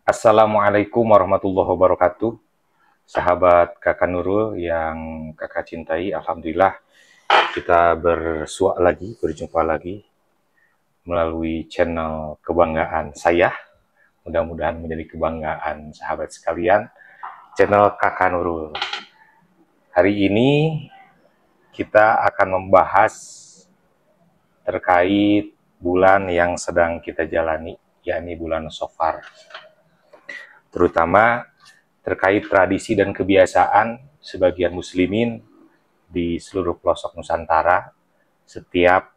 Assalamualaikum warahmatullahi wabarakatuh. Sahabat Kakak Nurul yang Kakak cintai, Alhamdulillah kita berjumpa lagi melalui channel kebanggaan saya. Mudah-mudahan menjadi kebanggaan sahabat sekalian, channel Kakak Nurul. Hari ini kita akan membahas terkait bulan yang sedang kita jalani, yakni bulan Safar. Terutama terkait tradisi dan kebiasaan sebagian muslimin di seluruh pelosok Nusantara setiap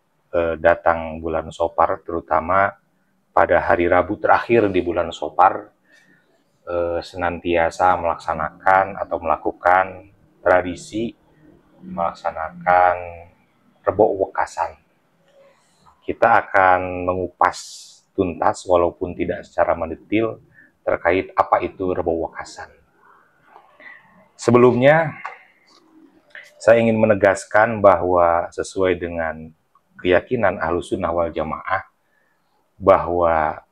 datang bulan Safar, terutama pada hari Rabu terakhir di bulan Safar, senantiasa melaksanakan atau melakukan tradisi melaksanakan rebok wekasan. Kita akan mengupas tuntas walaupun tidak secara mendetil terkait apa itu rebok wekasan. Sebelumnya, saya ingin menegaskan bahwa sesuai dengan keyakinan Ahlussunnah wal Jamaah, bahwa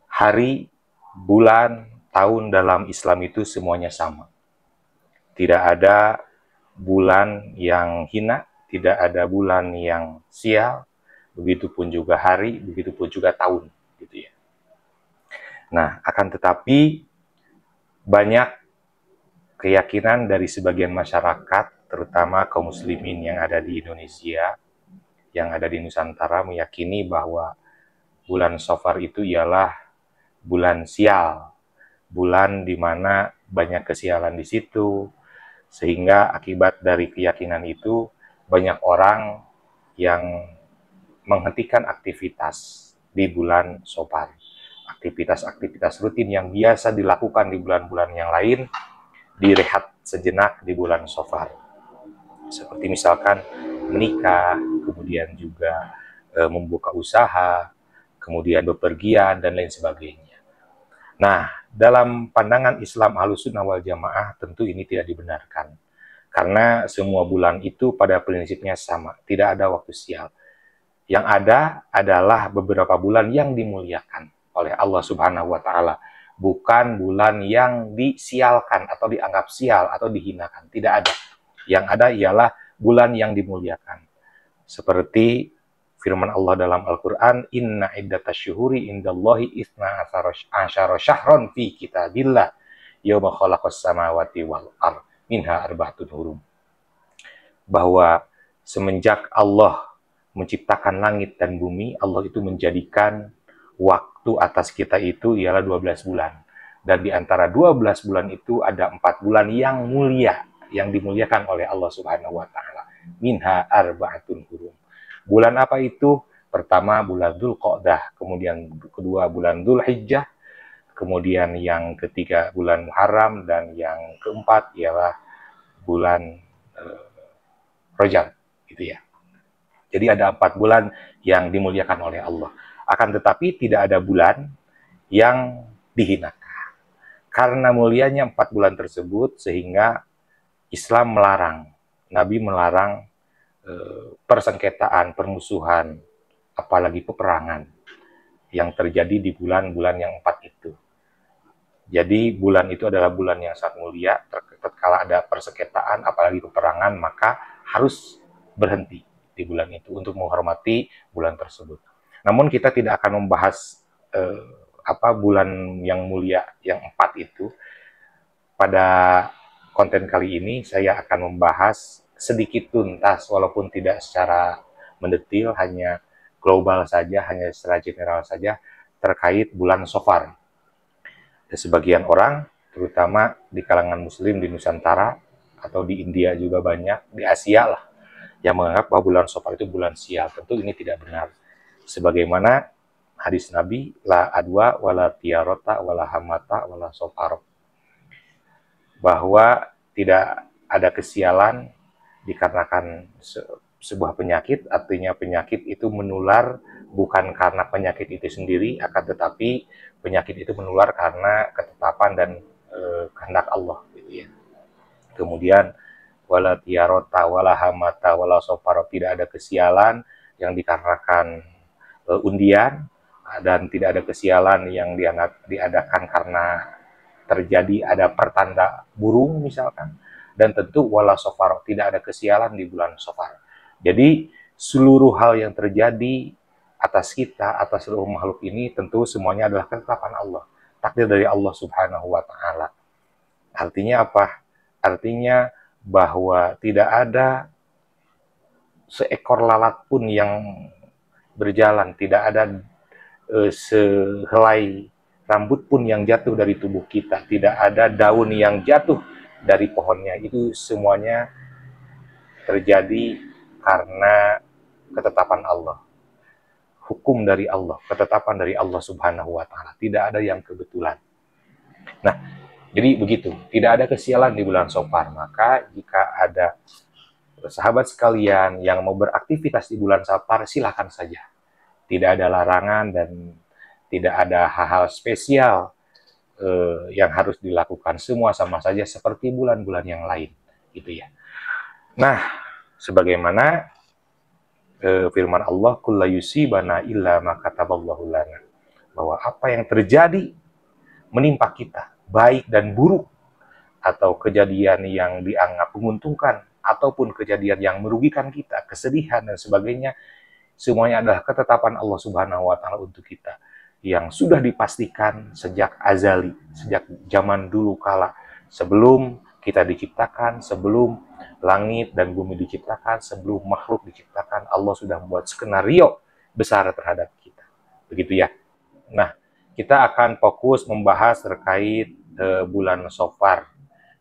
hari, bulan, tahun dalam Islam itu semuanya sama. Tidak ada bulan yang hina, tidak ada bulan yang sial, begitupun juga hari, begitupun juga tahun, gitu ya. Nah, akan tetapi banyak keyakinan dari sebagian masyarakat, terutama kaum muslimin yang ada di Indonesia, yang ada di Nusantara, meyakini bahwa bulan Safar itu ialah bulan sial, bulan di mana banyak kesialan di situ, sehingga akibat dari keyakinan itu banyak orang yang menghentikan aktivitas di bulan Safar. Aktivitas-aktivitas rutin yang biasa dilakukan di bulan-bulan yang lain direhat sejenak di bulan Safar. Seperti misalkan menikah, kemudian juga membuka usaha, kemudian bepergian, dan lain sebagainya. Nah, dalam pandangan Islam Ahlussunnah wal Jamaah tentu ini tidak dibenarkan. Karena semua bulan itu pada prinsipnya sama, tidak ada waktu sial. Yang ada adalah beberapa bulan yang dimuliakan oleh Allah Subhanahu wa Ta'ala, bukan bulan yang disialkan atau dianggap sial atau dihinakan. Tidak ada. Yang ada ialah bulan yang dimuliakan. Seperti firman Allah dalam Al-Quran, Inna iddatasyuhuri indallahi isna asyara syahron fi kitabillah yawma khalaqas samawati wal ard minha arba'atun hurum. Bahwa semenjak Allah menciptakan langit dan bumi, Allah itu menjadikan waktu atas kita itu ialah 12 bulan. Dan di antara 12 bulan itu ada 4 bulan yang mulia, yang dimuliakan oleh Allah Subhanahu wa Ta'ala. Minha arba'atun hurum. Bulan apa itu? Pertama bulan Dzulqa'dah, kemudian kedua bulan Dzulhijjah, kemudian yang ketiga bulan Muharram, dan yang keempat ialah bulan Rajab, gitu ya. Jadi ada 4 bulan yang dimuliakan oleh Allah. Akan tetapi tidak ada bulan yang dihinakan. Karena mulianya 4 bulan tersebut, sehingga Islam melarang, Nabi melarang persengketaan, permusuhan, apalagi peperangan yang terjadi di bulan-bulan yang 4 itu. Jadi bulan itu adalah bulan yang sangat mulia. Tatkala ada persengketaan, apalagi peperangan, maka harus berhenti di bulan itu untuk menghormati bulan tersebut. Namun kita tidak akan membahas bulan yang mulia yang 4 itu. Pada konten kali ini saya akan membahas sedikit tuntas, walaupun tidak secara mendetil, hanya global saja, hanya secara general saja terkait bulan Safar. Sebagian orang, terutama di kalangan muslim di Nusantara atau di India juga banyak, di Asia lah, yang menganggap bahwa bulan Safar itu bulan sial. Tentu ini tidak benar. Sebagaimana hadis Nabi, la adwa wala tiarota wala hamata wala safaro, bahwa tidak ada kesialan dikarenakan sebuah penyakit. Artinya penyakit itu menular bukan karena penyakit itu sendiri, akan tetapi penyakit itu menular karena ketetapan dan kehendak Allah, gitu ya. Kemudian wala tiarota wala hamata wala sofaro, tidak ada kesialan yang dikarenakan undian dan tidak ada kesialan yang diadakan karena terjadi ada pertanda burung misalkan, dan tentu wala sofar, tidak ada kesialan di bulan Safar. Jadi seluruh hal yang terjadi atas kita, atas seluruh makhluk ini, tentu semuanya adalah ketetapan Allah, takdir dari Allah Subhanahu wa Ta'ala. Artinya apa? Artinya bahwa tidak ada seekor lalat pun yang berjalan, tidak ada sehelai rambut pun yang jatuh dari tubuh kita, tidak ada daun yang jatuh dari pohonnya. Itu semuanya terjadi karena ketetapan Allah, hukum dari Allah, ketetapan dari Allah Subhanahu wa Ta'ala. Tidak ada yang kebetulan. Nah, jadi begitu, tidak ada kesialan di bulan Safar. Maka jika ada sahabat sekalian yang mau beraktivitas di bulan Safar, silakan saja. Tidak ada larangan dan tidak ada hal-hal spesial yang harus dilakukan. Semua sama saja seperti bulan-bulan yang lain, gitu ya. Nah, sebagaimana firman Allah, "Kulla yusibana illa ma kataballahu lana." Bahwa apa yang terjadi menimpa kita, baik dan buruk, atau kejadian yang dianggap menguntungkan, ataupun kejadian yang merugikan kita, kesedihan dan sebagainya, semuanya adalah ketetapan Allah Subhanahu wa Ta'ala untuk kita, yang sudah dipastikan sejak azali, sejak zaman dulu kala, sebelum kita diciptakan, sebelum langit dan bumi diciptakan, sebelum makhluk diciptakan, Allah sudah membuat skenario besar terhadap kita. Begitu ya. Nah, kita akan fokus membahas terkait bulan Safar,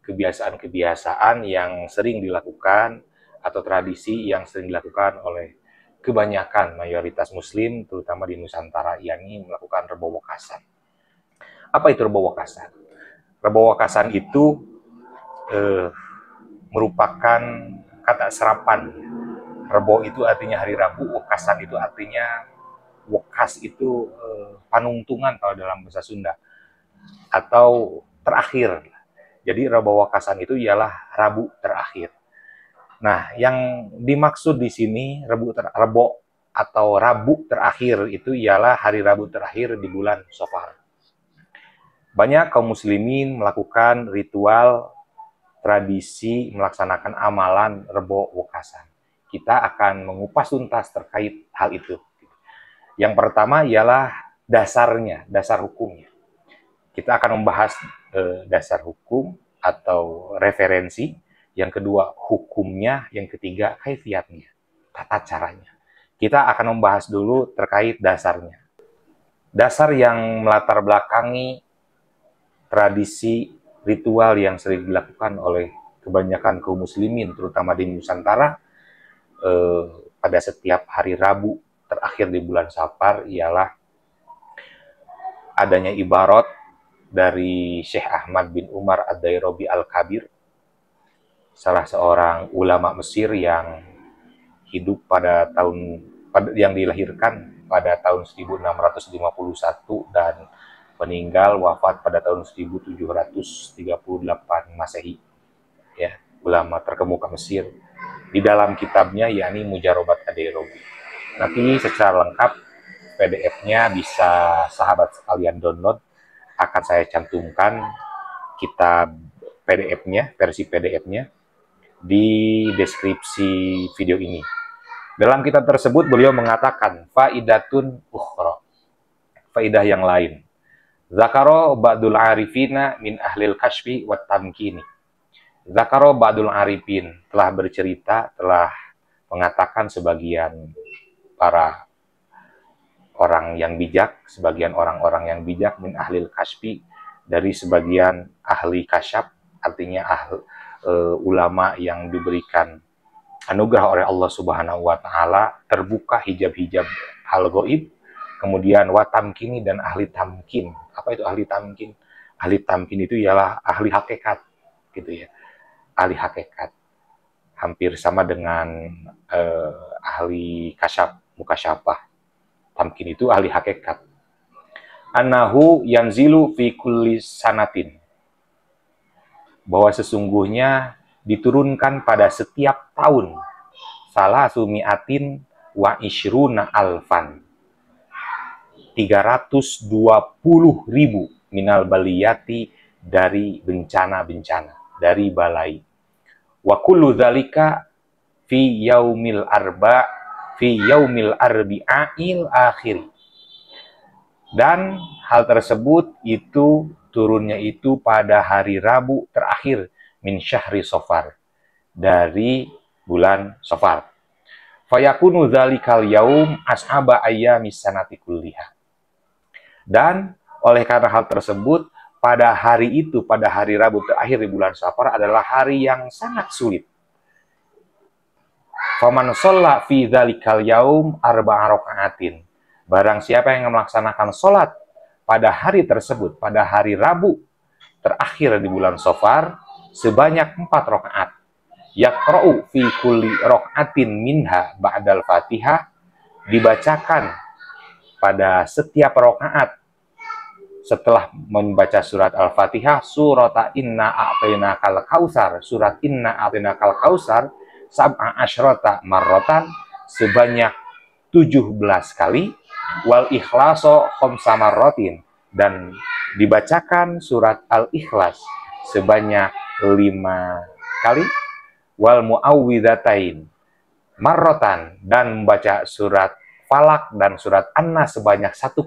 kebiasaan-kebiasaan yang sering dilakukan atau tradisi yang sering dilakukan oleh kebanyakan mayoritas muslim, terutama di Nusantara, yakni melakukan Rebo Wekasan. Apa itu Rebo Wekasan? Rebo Wekasan itu merupakan kata serapan. Rebo itu artinya hari Rabu, Wekasan itu artinya, Wekas itu panungtungan kalau dalam bahasa Sunda, atau terakhir. Jadi Rebo Wekasan itu ialah Rabu terakhir. Nah, yang dimaksud di sini Rebo atau Rabu terakhir itu ialah hari Rabu terakhir di bulan Safar. Banyak kaum muslimin melakukan ritual, tradisi, melaksanakan amalan Rebo Wekasan. Kita akan mengupas tuntas terkait hal itu. Yang pertama ialah dasarnya, dasar hukumnya. Kita akan membahas dasar hukum atau referensi. Yang kedua, hukumnya. Yang ketiga, kaifiatnya, tata caranya. Kita akan membahas dulu terkait dasarnya. Dasar yang melatar belakangi tradisi ritual yang sering dilakukan oleh kebanyakan kaum muslimin, terutama di Nusantara, pada setiap hari Rabu terakhir di bulan Safar, ialah adanya ibarat dari Syekh Ahmad bin Umar Ad-Dairabi Al-Kabir, salah seorang ulama Mesir yang hidup yang dilahirkan pada tahun 1651 dan meninggal wafat pada tahun 1738 Masehi. Ya, ulama terkemuka Mesir. Di dalam kitabnya yakni Mujarobat Ad-Dairabi. Nanti secara lengkap PDF-nya bisa sahabat sekalian download. Akan saya cantumkan kitab PDF-nya, versi PDF-nya di deskripsi video ini. Dalam kitab tersebut beliau mengatakan faidatun ukhra, faidah yang lain. Zakaro ba'dul arifina min ahlil kashfi wat tamkini. Zakaro ba'dul arifin, telah bercerita, telah mengatakan sebagian para orang yang bijak, sebagian orang-orang yang bijak min ahlil kashfi, dari sebagian ahli kasyaf, artinya ulama yang diberikan anugerah oleh Allah Subhanahu wa Ta'ala, terbuka hijab-hijab al-ghaib, kemudian watamkini dan ahli tamkin. Apa itu ahli tamkin? Ahli tamkin itu ialah ahli hakikat, gitu ya. Ahli hakikat. Hampir sama dengan ahli kasyaf, mukasyafah. Tamkin itu ahli hakikat. Annahu yanzilu fi kulli sanatin. Bahwa sesungguhnya diturunkan pada setiap tahun salah sumiatin wa ishruna alfan, 30 320.000 minal baliyati, dari bencana-bencana, dari balai. Wa kullu dzalika fi yaumil arbi'il akhir. Dan hal tersebut itu turunnya itu pada hari Rabu terakhir min syahri Safar, dari bulan Safar. Fayakunu dzalikal yaum as'aba ayyamis sanati kulliha. Dan oleh karena hal tersebut, pada hari itu, pada hari Rabu terakhir di bulan Safar adalah hari yang sangat sulit. Faman shalla fi dzalikal yaum arba'a raka'atin. Barang siapa yang melaksanakan sholat pada hari tersebut, pada hari Rabu terakhir di bulan Safar, sebanyak 4 rakaat. Yaqra'u fi kulli raka'atin minha ba'dal Fatihah, dibacakan pada setiap rakaat setelah membaca surat Al-Fatihah, surat Inna A'tainakal Kautsar, surat Inna A'tainakal Kautsar, sab'a asyrata marratan, sebanyak 17 kali, wal ikhlaso khamsa marratin, dan dibacakan surat Al-Ikhlas sebanyak 5 kali, wal muawwidzatain marratan, dan membaca surat Falak dan surat An-Nas sebanyak 1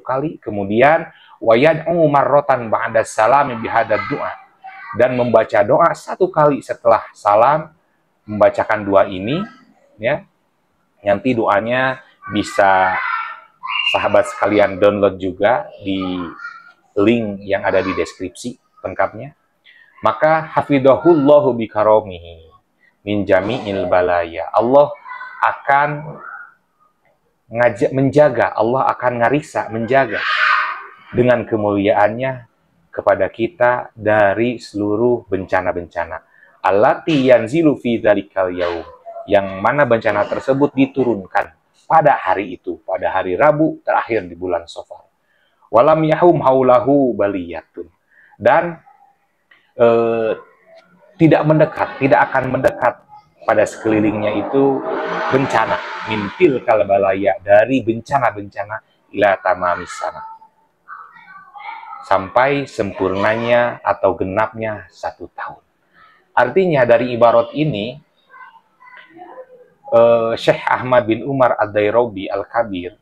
kali, kemudian wayad'u marratan ba'da salami bihadad du'a, dan membaca doa 1 kali setelah salam, membacakan doa ini, ya. Nanti doanya bisa sahabat sekalian download juga di link yang ada di deskripsi lengkapnya. Maka hafidhahullahu bikaromihi min jami'il balaya. Allah akan menjaga, Allah akan ngariksa, menjaga dengan kemuliaannya kepada kita dari seluruh bencana-bencana. Allati yanzilu fi dzalikal yaum, yang mana bencana tersebut diturunkan pada hari itu, pada hari Rabu terakhir di bulan Safar. Walam yahum haulahu baliyatun, dan tidak akan mendekat pada sekelilingnya itu bencana, mintil kalbalaya, dari bencana-bencana, ila tamamis sana, sampai sempurnanya atau genapnya 1 tahun. Artinya dari ibarat ini, Syekh Ahmad bin Umar Ad-Dairabi Al-Kabir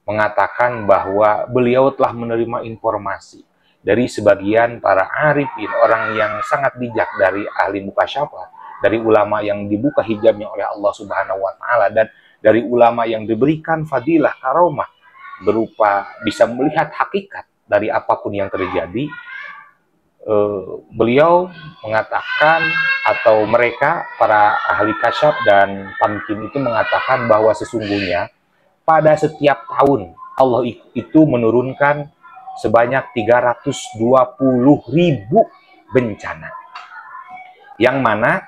mengatakan bahwa beliau telah menerima informasi dari sebagian para arifin, orang yang sangat bijak dari ahli mukasyafah, dari ulama yang dibuka hijabnya oleh Allah Subhanahu wa Ta'ala, dan dari ulama yang diberikan fadilah karomah berupa bisa melihat hakikat dari apapun yang terjadi. Beliau mengatakan, atau mereka para ahli kasyaf dan tamkin itu mengatakan bahwa sesungguhnya pada setiap tahun Allah itu menurunkan sebanyak 320.000 bencana, yang mana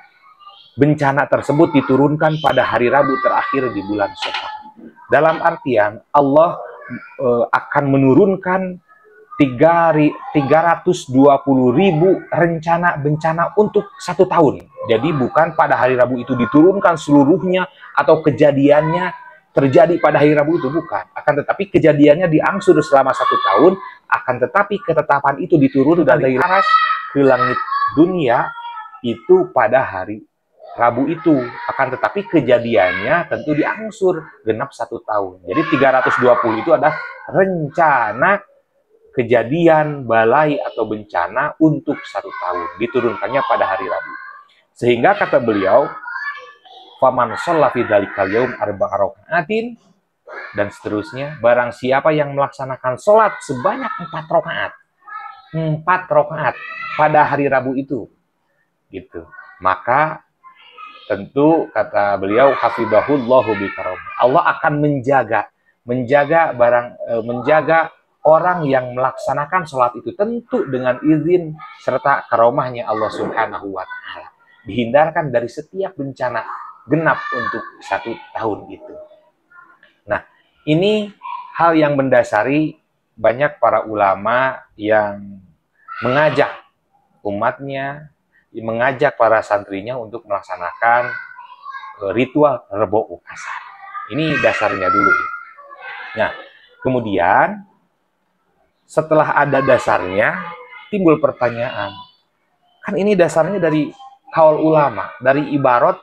bencana tersebut diturunkan pada hari Rabu terakhir di bulan Safar. Dalam artian Allah akan menurunkan 320.000 rencana bencana untuk 1 tahun. Jadi bukan pada hari Rabu itu diturunkan seluruhnya atau kejadiannya terjadi pada hari Rabu itu, bukan. Akan tetapi kejadiannya diangsur selama 1 tahun, akan tetapi ketetapan itu diturun dari aras ke langit dunia itu pada hari Rabu itu. Akan tetapi kejadiannya tentu diangsur genap 1 tahun. Jadi 320 itu adalah rencana kejadian balai atau bencana untuk 1 tahun, diturunkannya pada hari Rabu. Sehingga kata beliau, faman shalla fi dzalikal yaum arba'a raka'atin, dan seterusnya, barang siapa yang melaksanakan sholat sebanyak 4 rakaat, 4 rakaat pada hari Rabu itu, gitu, maka tentu kata beliau, hafidhahullahu bikarom, Allah akan menjaga orang yang melaksanakan sholat itu, tentu dengan izin serta karomahnya Allah Subhanahu wa Ta'ala, dihindarkan dari setiap bencana, genap untuk 1 tahun itu. Nah, ini hal yang mendasari banyak para ulama yang mengajak umatnya, mengajak para santrinya untuk melaksanakan ritual Rebo Ukasar. Ini dasarnya dulu. Nah, Kemudian setelah ada dasarnya, timbul pertanyaan. Kan ini dasarnya dari kaul ulama, dari ibarat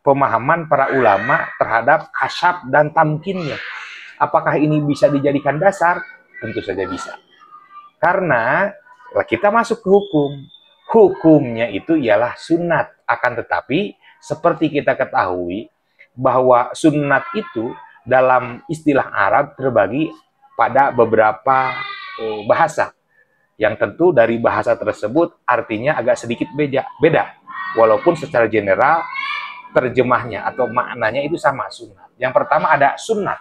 pemahaman para ulama terhadap kasyaf dan tamkinnya. Apakah ini bisa dijadikan dasar? Tentu saja bisa. Karena kita masuk ke hukum. Hukumnya itu ialah sunat. Akan tetapi, seperti kita ketahui, bahwa sunat itu dalam istilah Arab terbagi pada beberapa bahasa. Yang tentu dari bahasa tersebut artinya agak sedikit beda. Walaupun secara general terjemahnya atau maknanya itu sama, sunat. Yang pertama ada sunnat.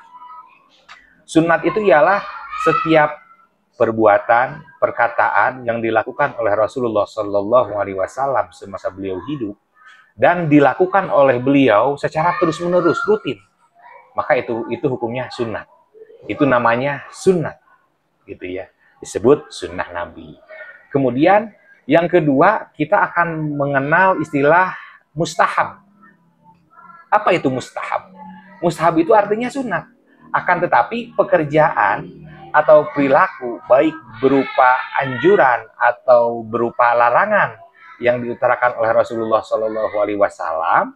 Sunnat itu ialah setiap perbuatan, perkataan yang dilakukan oleh Rasulullah Shallallahu Alaihi Wasallam semasa beliau hidup dan dilakukan oleh beliau secara terus-menerus, rutin. Maka itu hukumnya sunnat. Itu namanya sunnat, gitu ya. Disebut sunnah Nabi. Kemudian yang kedua, kita akan mengenal istilah mustahab. Apa itu mustahab? Mustahab itu artinya sunnah. Akan tetapi pekerjaan atau perilaku baik berupa anjuran atau berupa larangan yang diutarakan oleh Rasulullah Shallallahu Alaihi Wasallam,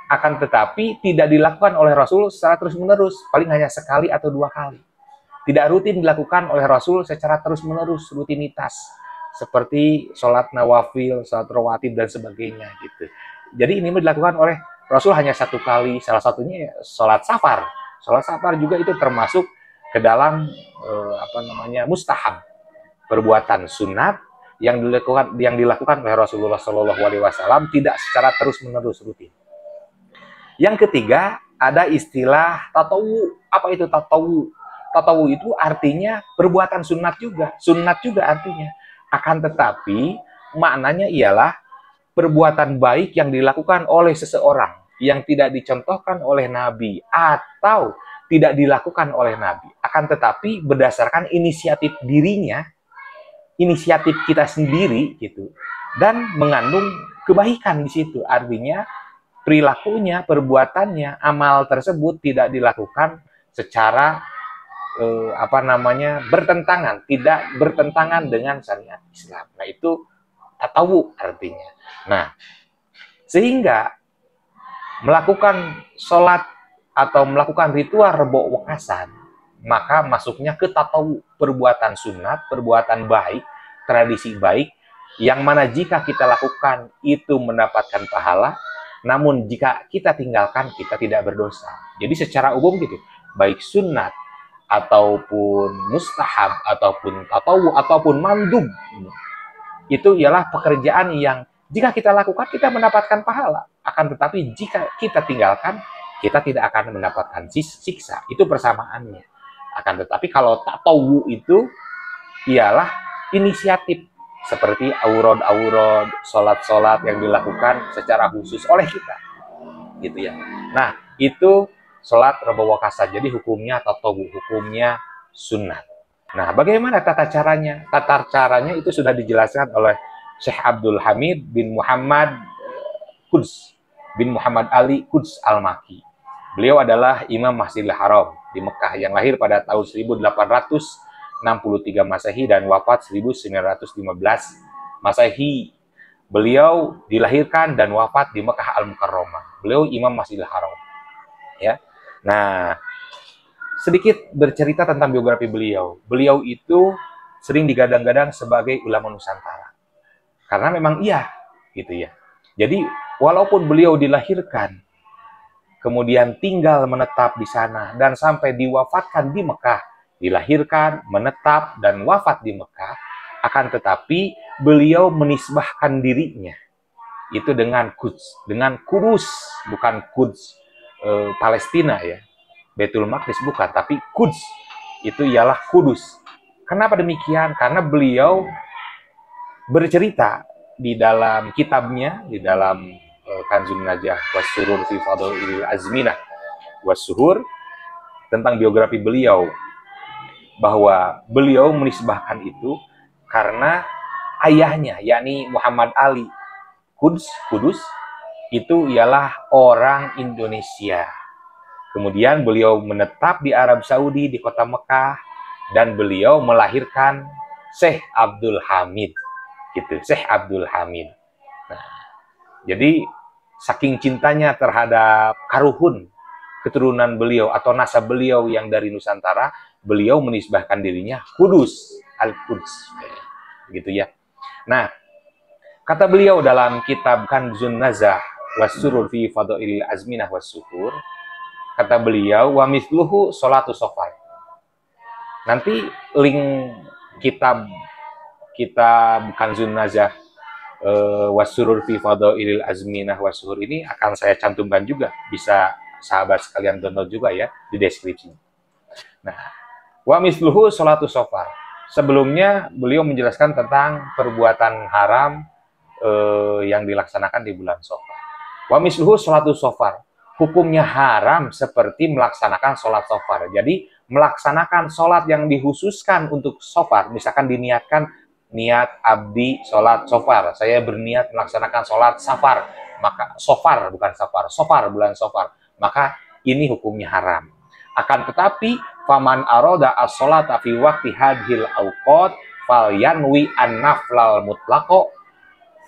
akan tetapi tidak dilakukan oleh Rasul secara terus-menerus, paling hanya sekali atau dua kali. Tidak rutin dilakukan oleh Rasul secara terus-menerus, rutinitas, seperti sholat nawafil, sholat rawatib dan sebagainya gitu. Jadi ini dilakukan oleh Rasul hanya satu kali, salah satunya sholat safar. Sholat safar juga itu termasuk ke dalam mustahab, perbuatan sunat yang dilakukan oleh Rasulullah Shallallahu Alaihi Wasallam tidak secara terus-menerus rutin. Yang ketiga ada istilah tatawu. Apa itu tatawu? Tatawu itu artinya perbuatan sunat juga. Sunat juga artinya. Akan tetapi maknanya ialah perbuatan baik yang dilakukan oleh seseorang yang tidak dicontohkan oleh Nabi atau tidak dilakukan oleh Nabi. Akan tetapi berdasarkan inisiatif dirinya, inisiatif kita sendiri gitu, dan mengandung kebaikan di situ. Artinya perilakunya, perbuatannya, amal tersebut tidak dilakukan secara tidak bertentangan dengan syariat Islam. Nah, itu tatawu artinya. Nah, sehingga melakukan sholat atau melakukan ritual rebok wekasan, maka masuknya ke tatawu, perbuatan sunat, perbuatan baik, tradisi baik, yang mana jika kita lakukan itu mendapatkan pahala, namun jika kita tinggalkan kita tidak berdosa. Jadi secara umum gitu, baik sunat ataupun mustahab ataupun tatawu ataupun mandub, itu ialah pekerjaan yang jika kita lakukan kita mendapatkan pahala. Akan tetapi jika kita tinggalkan kita tidak akan mendapatkan siksa. Itu persamaannya. Akan tetapi kalau tatawu itu ialah inisiatif seperti aurad-aurad, sholat-sholat yang dilakukan secara khusus oleh kita, gitu ya. Nah, itu sholat rebok wekasan. Jadi hukumnya tatawu, hukumnya sunnah. Nah, bagaimana tata caranya? Tata caranya itu sudah dijelaskan oleh Syekh Abdul Hamid bin Muhammad Quds bin Muhammad Ali Quds Al-Maki. Beliau adalah Imam Masjidil Haram di Mekah yang lahir pada tahun 1863 Masehi dan wafat 1915 Masehi. Beliau dilahirkan dan wafat di Mekah Al-Mukarramah. Beliau Imam Masjidil Haram. Ya. Nah, sedikit bercerita tentang biografi beliau. Beliau itu sering digadang-gadang sebagai ulama Nusantara. Karena memang iya, gitu ya. Jadi, walaupun beliau dilahirkan, kemudian tinggal menetap di sana, dan sampai diwafatkan di Mekah, dilahirkan, menetap, dan wafat di Mekah, akan tetapi beliau menisbahkan dirinya, itu dengan Quds, dengan Kudus, bukan Quds Palestina ya, Baitul Maqdis bukan, tapi Quds, itu ialah Kudus. Kenapa demikian? Karena beliau bercerita di dalam kitabnya, di dalam Kanzun Najah Wassurur fi Fadailil Azminah Wassuhur, tentang biografi beliau, bahwa beliau menisbahkan itu karena ayahnya, yakni Muhammad Ali Kudus, itu ialah orang Indonesia. Kemudian beliau menetap di Arab Saudi, di kota Mekah, dan beliau melahirkan Syekh Abdul Hamid, gitu, Syekh Abdul Hamid. Nah, jadi saking cintanya terhadap Karuhun, keturunan beliau atau nasab beliau yang dari Nusantara, beliau menisbahkan dirinya Kudus, Al-Quds, gitu ya. Nah, kata beliau dalam kitab Kanzun Nazah Wassurur fi Fadailil Azminah Wassukur, kata beliau, wa misluhu sholatu sofar. Nanti link kitab Kanzun Nazah Wassurur fi Fadailil Azminah Wassukur ini akan saya cantumkan juga, bisa sahabat sekalian download juga ya di deskripsi. Nah, wa misluhu sholatu sofar. Sebelumnya beliau menjelaskan tentang perbuatan haram yang dilaksanakan di bulan Sofar. Wa misluhu sholatu sofar. Hukumnya haram seperti melaksanakan sholat sofar. Jadi melaksanakan sholat yang dikhususkan untuk sofar, misalkan diniatkan niat abdi sholat sofar, saya berniat melaksanakan sholat safar, maka sofar bukan safar, sofar bulan sofar, maka ini hukumnya haram. Akan tetapi faman aroda as-sholata fi waqti hadhil awqat falyanwi an-naflal mutlaqo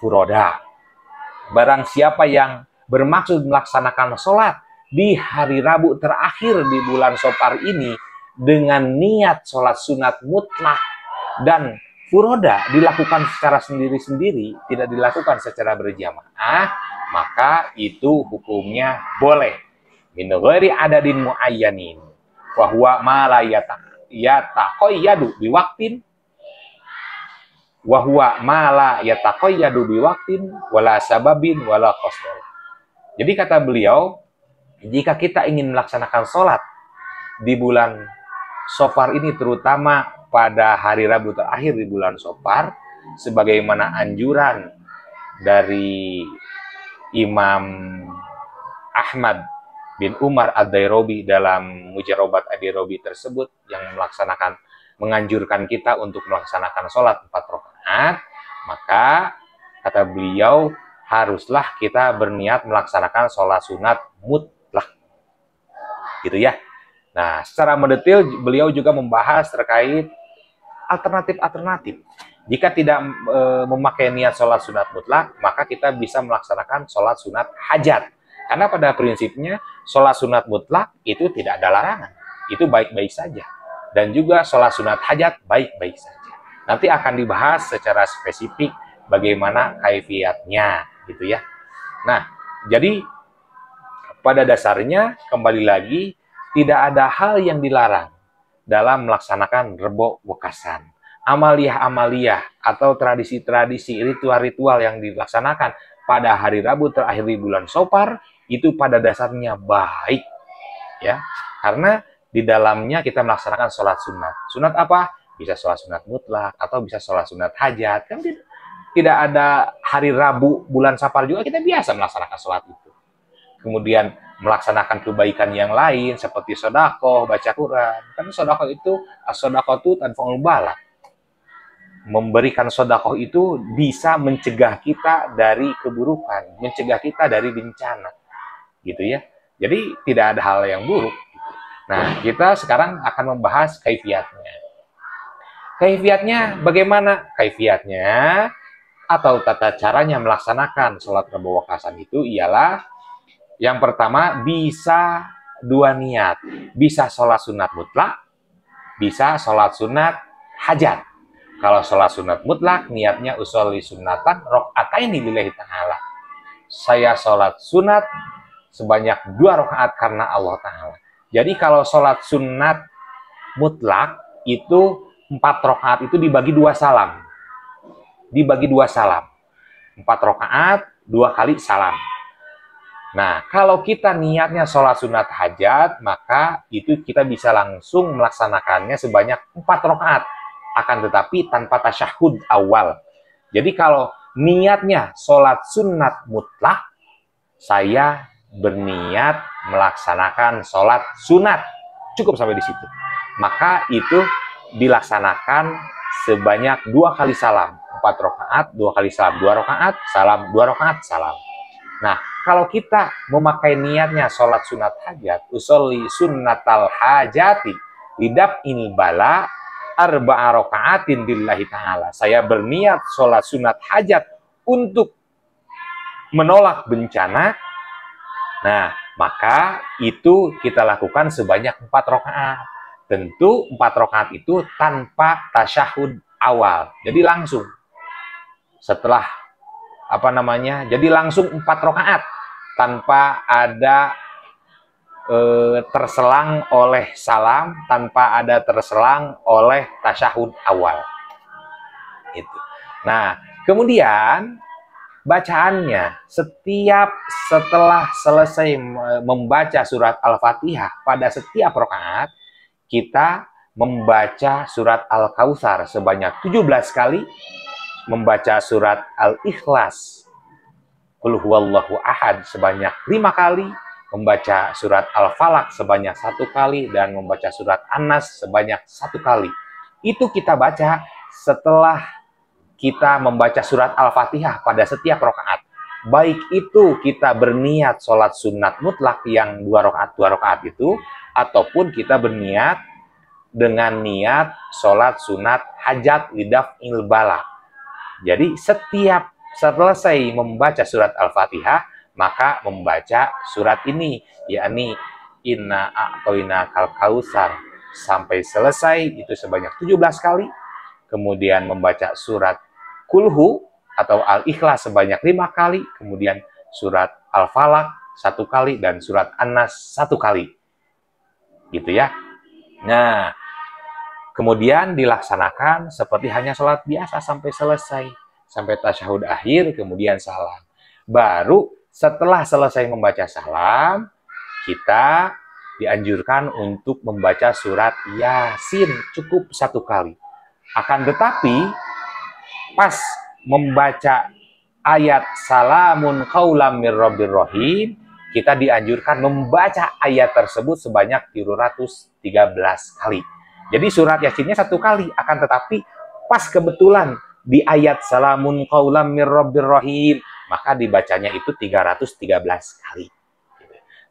furoda. Barang siapa yang bermaksud melaksanakan sholat di hari Rabu terakhir di bulan Sofar ini dengan niat sholat sunat mutlak dan furoda, dilakukan secara sendiri-sendiri, tidak dilakukan secara berjamaah, maka itu hukumnya boleh. Min ghairi adadin muayyanin wa huwa ma la yataqayyadu biwaqtin wa huwa ma la yataqayyadu biwaqtin wala sababin wala qasdin. Jadi kata beliau, jika kita ingin melaksanakan sholat di bulan Sofar ini, terutama pada hari Rabu terakhir di bulan Sofar, sebagaimana anjuran dari Imam Ahmad bin Umar Ad-Dairobi dalam Mujarobat Ad-Dairobi tersebut, yang menganjurkan kita untuk melaksanakan sholat 4 rakaat, maka kata beliau, haruslah kita berniat melaksanakan sholat sunat mutlak, gitu ya. Nah, secara mendetail beliau juga membahas terkait alternatif-alternatif. Jika tidak memakai niat sholat sunat mutlak, maka kita bisa melaksanakan sholat sunat hajat. Karena pada prinsipnya sholat sunat mutlak itu tidak ada larangan, itu baik-baik saja. Dan juga sholat sunat hajat baik-baik saja. Nanti akan dibahas secara spesifik bagaimana kaifiatnya, gitu ya. Nah, jadi pada dasarnya kembali lagi tidak ada hal yang dilarang dalam melaksanakan rebo wekasan. Amaliyah-amaliyah atau tradisi-tradisi, ritual-ritual yang dilaksanakan pada hari Rabu terakhir di bulan Sofar itu pada dasarnya baik, ya. Karena di dalamnya kita melaksanakan sholat sunat. Sunat apa? Bisa sholat sunat mutlak atau bisa sholat sunat hajat. Kan tidak ada hari Rabu bulan Safar juga kita biasa melaksanakan sholat itu. Kemudian melaksanakan kebaikan yang lain seperti sodakoh, baca Quran. Kan sodakoh itu, sodakoh itu tanfa'ul balak. Memberikan sodakoh itu bisa mencegah kita dari keburukan, mencegah kita dari bencana, gitu ya. Jadi tidak ada hal yang buruk. Nah, kita sekarang akan membahas kaifiatnya. Kaifiatnya bagaimana? Kaifiatnya atau tata caranya melaksanakan sholat Rabu wekasan itu ialah yang pertama, bisa 2 niat. Bisa sholat sunat mutlak, bisa sholat sunat hajat. Kalau sholat sunat mutlak, niatnya usolli sunnatan rok'ataini lillahi ta'ala. Saya sholat sunat sebanyak 2 rakaat karena Allah Ta'ala. Jadi kalau sholat sunat mutlak, itu 4 rakaat itu dibagi 2 salam. Dibagi 2 salam. 4 rakaat, 2 kali salam. Nah, kalau kita niatnya sholat sunat hajat, maka itu kita bisa langsung melaksanakannya sebanyak 4 rakaat. Akan tetapi tanpa tasyahud awal. Jadi kalau niatnya sholat sunat mutlak, saya berniat melaksanakan sholat sunat. Cukup sampai di situ. Maka itu dilaksanakan sebanyak 2 kali salam. 4 rakaat, 2 kali salam. 2 rakaat, salam. 2 rakaat, salam. Nah, kalau kita memakai niatnya sholat sunat hajat, usolli sunnatal hajati, lidap ini bala, arba'a raka'atin lillahi ta'ala. Saya berniat sholat sunat hajat untuk menolak bencana. Nah, maka itu kita lakukan sebanyak 4 rakaat. Tentu 4 rakaat itu tanpa tasyahud awal. Jadi langsung setelah jadi langsung 4 rakaat tanpa ada terselang oleh salam, tanpa ada terselang oleh tasyahud awal. Itu. Nah, kemudian bacaannya setelah selesai membaca surat Al-Fatihah, pada setiap rakaat kita membaca surat Al-Kautsar sebanyak 17 kali, membaca surat Al-Ikhlas Qul huwallahu ahad sebanyak 5 kali, membaca surat Al-Falaq sebanyak 1 kali, dan membaca surat An-Nas sebanyak 1 kali. Itu kita baca setelah kita membaca surat Al-Fatihah pada setiap rakaat. Baik itu kita berniat sholat sunat mutlak yang 2 rakaat itu, ataupun kita berniat dengan niat sholat sunat hajat lidaf'il bala. Jadi setiap selesai membaca surat Al-Fatihah, maka membaca surat ini, yakni Inna a'toinakal kautsar sampai selesai, itu sebanyak 17 kali. Kemudian membaca surat Kulhu atau Al-Ikhlas sebanyak 5 kali, kemudian surat Al-Falaq 1 kali, dan surat An-Nas 1 kali. Gitu ya. Nah, kemudian dilaksanakan seperti hanya sholat biasa sampai selesai, sampai tasyahud akhir, kemudian salam. Baru setelah selesai membaca salam, kita dianjurkan untuk membaca surat Yasin cukup 1 kali. Akan tetapi, pas membaca ayat salamun qaulam mir rabbir rahim, kita dianjurkan membaca ayat tersebut sebanyak 313 kali. Jadi surat Yasinnya 1 kali, akan tetapi pas kebetulan di ayat salamun qaulam mir rabbir rahim, maka dibacanya itu 313 kali.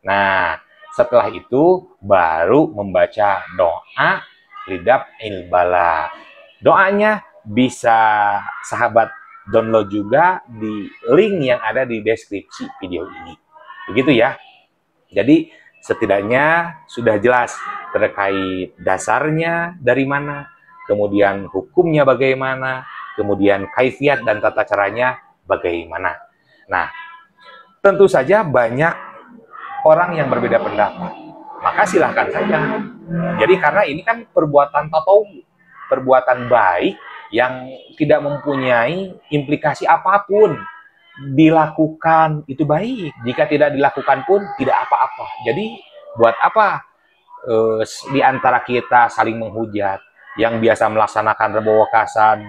Nah, setelah itu baru membaca doa lidaf'il bala. Doanya bisa sahabat download juga di link yang ada di deskripsi video ini. Begitu ya. Jadi setidaknya sudah jelas terkait dasarnya dari mana, kemudian hukumnya bagaimana, kemudian kaifiat dan tata caranya bagaimana. Nah, tentu saja banyak orang yang berbeda pendapat. Maka silahkan saja. Jadi karena ini kan perbuatan tatawwu, perbuatan baik yang tidak mempunyai implikasi apapun, dilakukan itu baik, jika tidak dilakukan pun tidak apa-apa. Jadi buat apa di antara kita saling menghujat, yang biasa melaksanakan rebo wakasan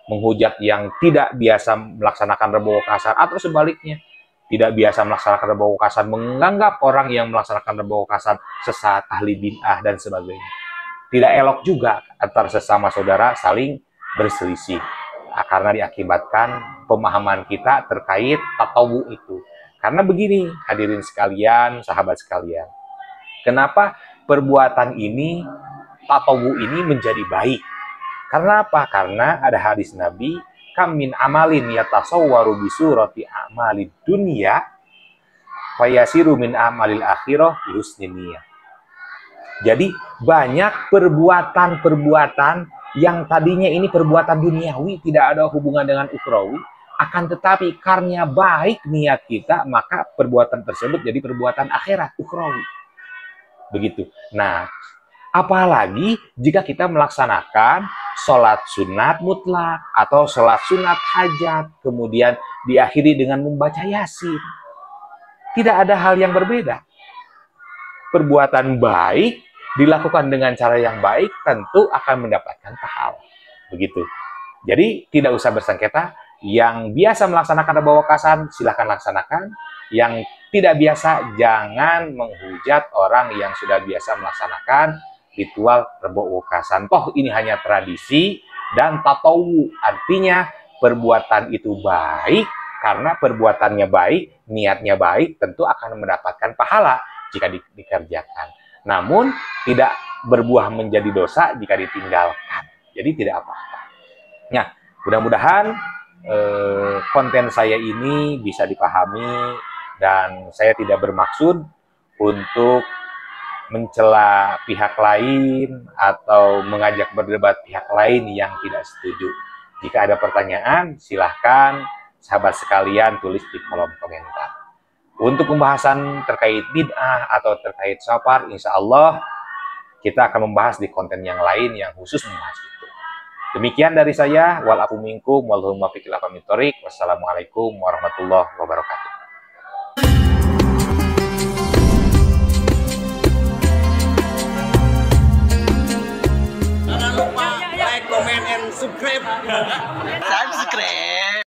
menghujat yang tidak biasa melaksanakan rebo wakasan, atau sebaliknya, tidak biasa melaksanakan rebo wakasan menganggap orang yang melaksanakan rebo wakasan sesat, ahli bid'ah dan sebagainya. Tidak elok juga antar sesama saudara saling berselisih, karena diakibatkan pemahaman kita terkait tatawwu itu. Karena begini, hadirin sekalian, sahabat sekalian, kenapa perbuatan ini, tatawwu ini menjadi baik? Karena apa? Karena ada hadis Nabi, kam min amalin yatasawwaru bi surati amalid dunya fayasiru min amalil akhirah bi husnin niyah. Jadi banyak perbuatan-perbuatan yang tadinya ini perbuatan duniawi, tidak ada hubungan dengan ukhrawi, akan tetapi karena baik niat kita, maka perbuatan tersebut jadi perbuatan akhirat, ukhrawi. Begitu. Nah, apalagi jika kita melaksanakan sholat sunat mutlak atau sholat sunat hajat, kemudian diakhiri dengan membaca Yasin. Tidak ada hal yang berbeda. Perbuatan baik dilakukan dengan cara yang baik tentu akan mendapatkan pahala. Begitu. Jadi tidak usah bersengketa. Yang biasa melaksanakan rebo wakasan silahkan laksanakan. Yang tidak biasa jangan menghujat orang yang sudah biasa melaksanakan ritual rebo wakasan. Toh ini hanya tradisi dan tatawwu, artinya perbuatan itu baik Karena perbuatannya baik, niatnya baik, tentu akan mendapatkan pahala jika dikerjakan. Namun, tidak berbuah menjadi dosa jika ditinggalkan. Jadi tidak apa-apa. Nah, mudah-mudahan konten saya ini bisa dipahami, dan saya tidak bermaksud untuk mencela pihak lain atau mengajak berdebat pihak lain yang tidak setuju. Jika ada pertanyaan, silahkan sahabat sekalian tulis di kolom komentar. Untuk pembahasan terkait bid'ah atau terkait syafar, insya Allah kita akan membahas di konten yang lain yang khusus membahas itu. Demikian dari saya, wal afu minkum, wallahul muwaffiq ila aqwamit thoriq. Wassalamualaikum warahmatullahi wabarakatuh. Jangan lupa like, comment, and subscribe. Subscribe.